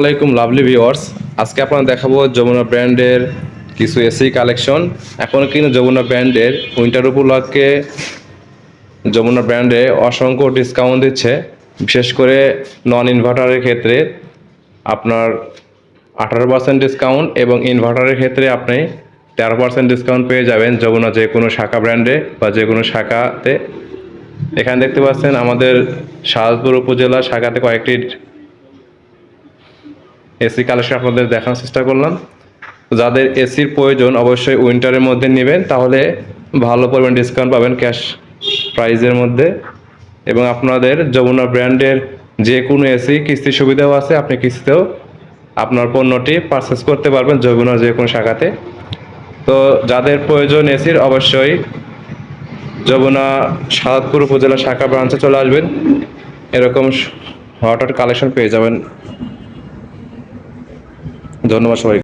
আসসালামাইকুম lovely viewers. আজকে আপনারা দেখাবো যমুনা ব্র্যান্ডের কিছু এসি কালেকশন। এখন কিন্তু যমুনা ব্র্যান্ডের উইন্টার উপলক্ষে যমুনা ব্র্যান্ডে অসংখ্য ডিসকাউন্ট দিচ্ছে। বিশেষ করে নন ইনভার্টারের ক্ষেত্রে আপনার 18% ডিসকাউন্ট এবং ইনভার্টারের ক্ষেত্রে আপনি 13% ডিসকাউন্ট পেয়ে যাবেন যমুনা যে কোনো শাখা ব্র্যান্ডে বা যে কোনো শাখাতে। এখানে দেখতে পাচ্ছেন আমাদের শাহজাদপুর উপজেলা শাখাতে কয়েকটি এসি কালেকশন আপনাদের দেখানোর চেষ্টা করলাম। যাদের এসির প্রয়োজন অবশ্যই উইন্টারের মধ্যে নেবেন, তাহলে ভালো পরিমাণ ডিসকাউন্ট পাবেন ক্যাশ প্রাইজের মধ্যে। এবং আপনাদের যমুনা ব্র্যান্ডের যে কোনো এসি কিস্তির সুবিধাও আছে, আপনি কিস্তিতেও আপনার পণ্যটি পারচেস করতে পারবেন যমুনার যে কোনো শাখাতে। তো যাদের প্রয়োজন এসির অবশ্যই যমুনা শাহজাদপুর উপজেলা শাখা ব্রাঞ্চে চলে আসবেন, এরকম হট কালেকশন পেয়ে যাবেন। ধন্যবাদ সবাই।